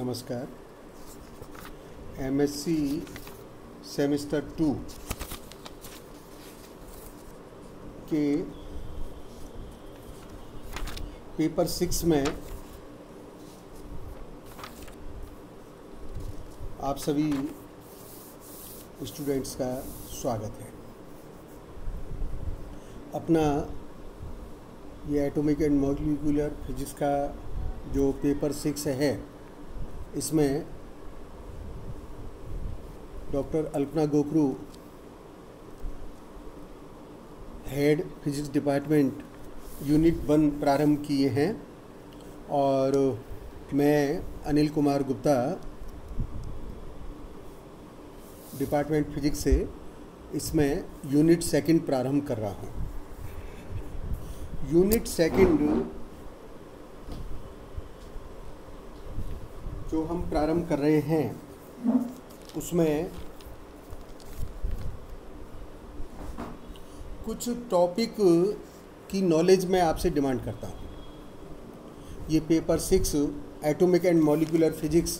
नमस्कार। MSc semester 2 के paper 6 में आप सभी स्टूडेंट्स का स्वागत है। अपना ये एटॉमिक एंड मॉलिक्यूलर फिजिक्स का जो पेपर 6 है, इसमें डॉक्टर अल्पना गोखरू, हेड फिजिक्स डिपार्टमेंट यूनिट 1 प्रारंभ किए हैं और मैं अनिल कुमार गुप्ता डिपार्टमेंट फिजिक्स से इसमें यूनिट 2 प्रारंभ कर रहा हूँ। यूनिट 2 जो हम प्रारंभ कर रहे हैं उसमें कुछ टॉपिक की नॉलेज मैं आपसे डिमांड करता हूँ। ये paper 6 atomic and molecular physics,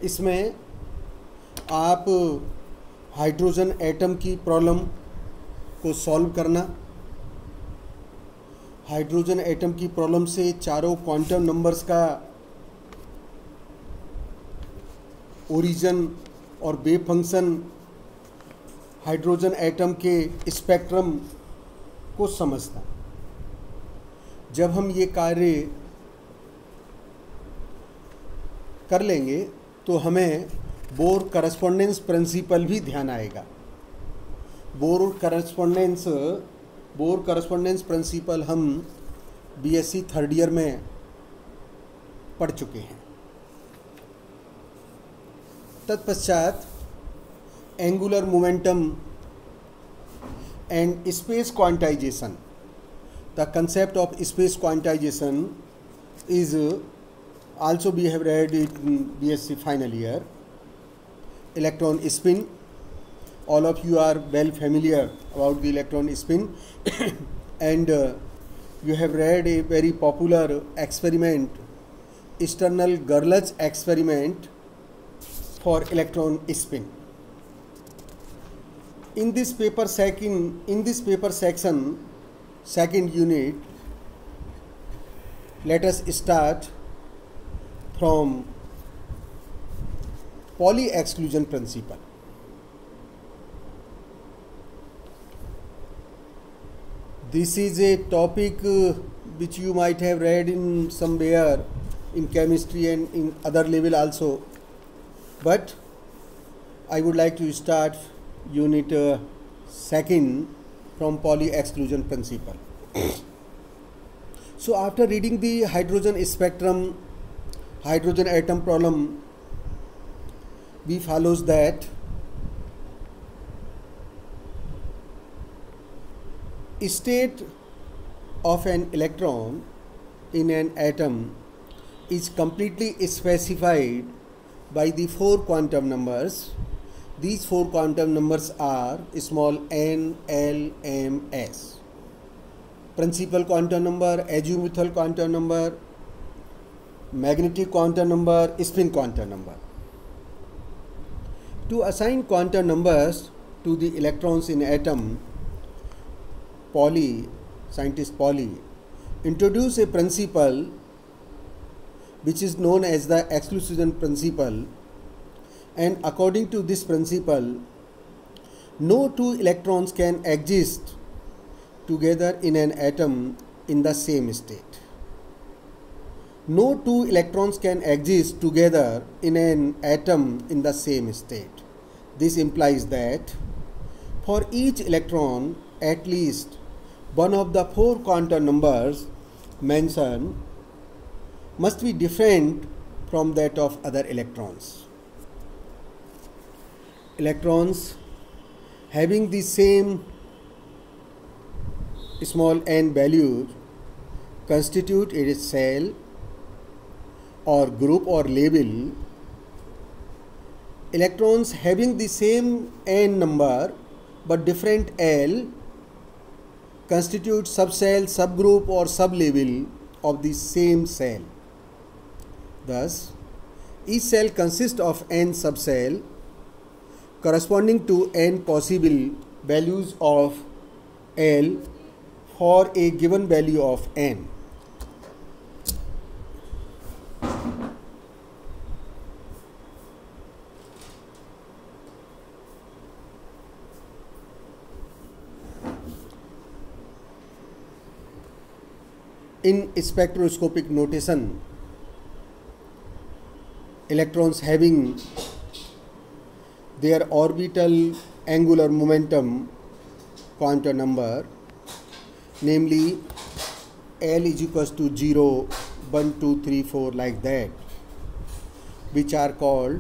इसमें आप हाइड्रोजन एटम की प्रॉब्लम को सॉल्व करना, हाइड्रोजन एटम की प्रॉब्लम से चारों क्वांटम नंबर्स का ओरिजिन और वेव फंक्शन, हाइड्रोजन एटम के स्पेक्ट्रम को समझना। जब हम ये कार्य कर लेंगे तो हमें बोर करस्पॉन्डेंस प्रिंसिपल भी ध्यान आएगा। बोर करस्पॉन्डेंस प्रिंसिपल हम बीएससी 3rd ईयर में पढ़ चुके हैं। तत्पश्चात angular momentum and space quantization, the concept of space quantization is also we have read it in BSc final year. Electron spin, all of you are well familiar about the electron spin and you have read a very popular experiment, Stirner-Gerlach experiment for electron spin. In this paper section, second unit, let us start from Pauli exclusion principle. This is a topic which you might have read in somewhere in chemistry and in other level also, but I would like to start unit 2 from Pauli exclusion principle. So after reading the hydrogen spectrum, hydrogen atom problem, we follows that state of an electron in an atom is completely specified by the 4 quantum numbers. These 4 quantum numbers are small n, l, m, s. Principal quantum number, azimuthal quantum number, magnetic quantum number, spin quantum number. To assign quantum numbers to the electrons in atom, scientist Pauli introduced a principle which is known as the exclusion principle, and according to this principle, no 2 electrons can exist together in an atom in the same state. No 2 electrons can exist together in an atom in the same state. This implies that for each electron, at least one of the 4 quantum numbers mentioned must be different from that of other electrons. Electrons having the same small n values constitute a cell or group or label. Electrons having the same n number but different L constitute subcell, subgroup or sublabel of the same cell. Thus, each cell consists of n subcell corresponding to n possible values of L for a given value of n. In spectroscopic notation, electrons having their orbital angular momentum quantum number, namely L is equals to 0, 1, 2, 3, 4 like that, which are called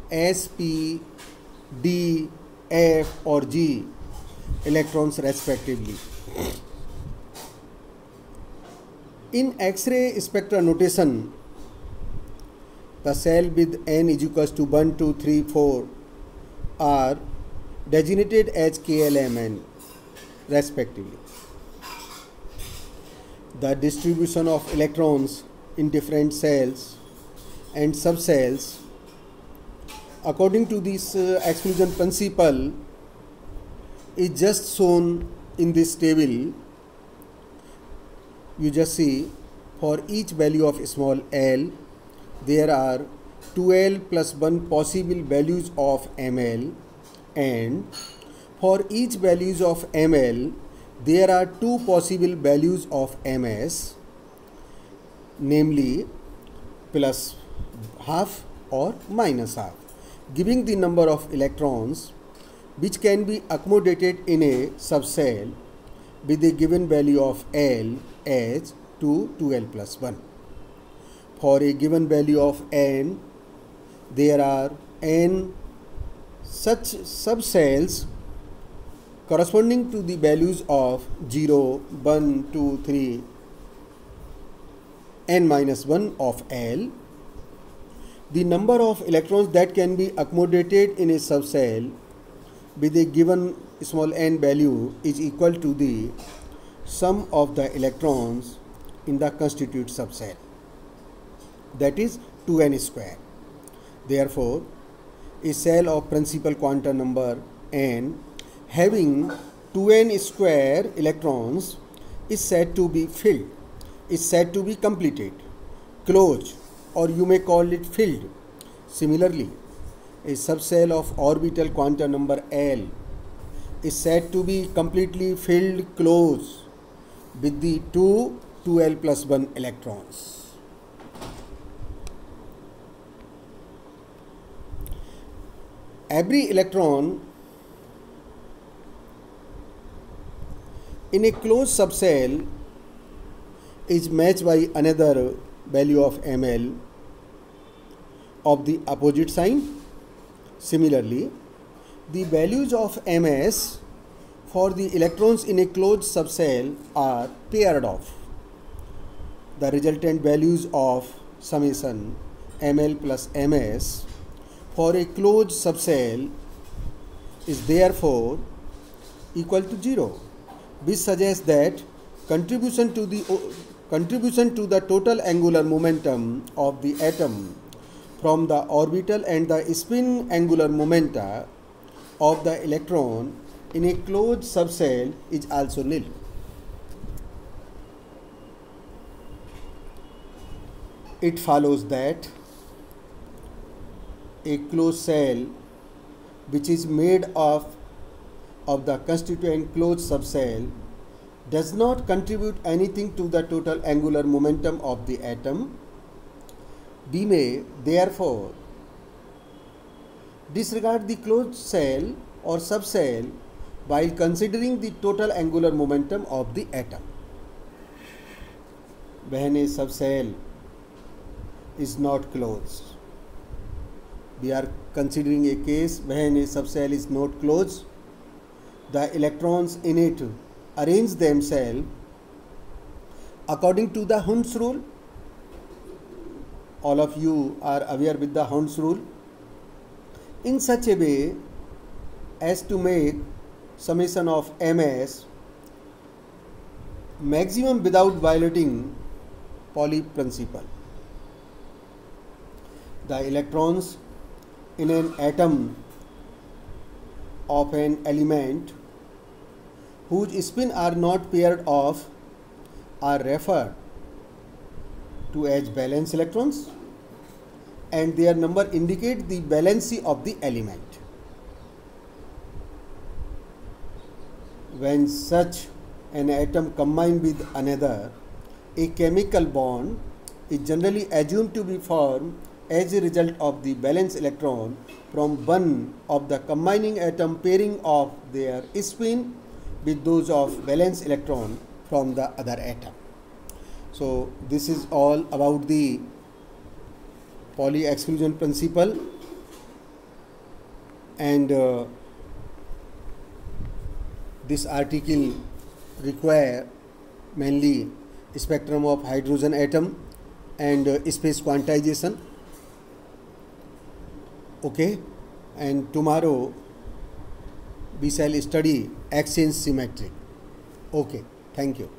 S, P, D, F or G electrons respectively. In X-ray spectra notation, the cell with n is equals to 1, 2, 3, 4 are designated as KLMN respectively. The distribution of electrons in different cells and subcells according to this exclusion principle is just shown in this table. You just see, for each value of small l, there are 2l plus 1 possible values of ml, and for each values of ml, there are 2 possible values of ms, namely plus half or minus half, giving the number of electrons which can be accommodated in a subcell with a given value of L as 2l plus 1. For a given value of n, there are n such subcells corresponding to the values of 0, 1, 2, 3, n minus 1 of L. The number of electrons that can be accommodated in a subcell with a given small n value is equal to the sum of the electrons in the constituent subcell, that is 2n square. Therefore, a cell of principal quantum number n having 2n square electrons is said to be filled, is said to be completed, closed, or you may call it filled. Similarly, a subcell of orbital quantum number L is said to be completely filled, closed with the 2l plus 1 electrons. Every electron in a closed subcell is matched by another value of ml of the opposite sign. Similarly, the values of ms for the electrons in a closed subcell are paired off. The resultant values of summation ml plus ms for a closed subcell is therefore equal to 0, which suggests that contribution to the total angular momentum of the atom from the orbital and the spin angular momenta of the electron in a closed subcell is also nil. It follows that a closed cell which is made of the constituent closed subcell does not contribute anything to the total angular momentum of the atom. We may therefore disregard the closed cell or subcell while considering the total angular momentum of the atom. When a subcell is not closed, we are considering a case when a subcell is not closed, the electrons in it arrange themselves according to the Hund's rule. All of you are aware with the Hund's rule, in such a way as to make summation of ms maximum without violating Pauli principle. the electrons in an atom of an element whose spin are not paired off are referred to as valence electrons, and their number indicate the valency of the element. When such an atom combined with another, a chemical bond is generally assumed to be formed as a result of the valence electron from one of the combining atom pairing off their spin with those of valence electron from the other atom. So this is all about the Pauli exclusion principle, and this article require mainly spectrum of hydrogen atom and space quantization. Okay, and tomorrow we shall study exchange symmetry. Okay, thank you.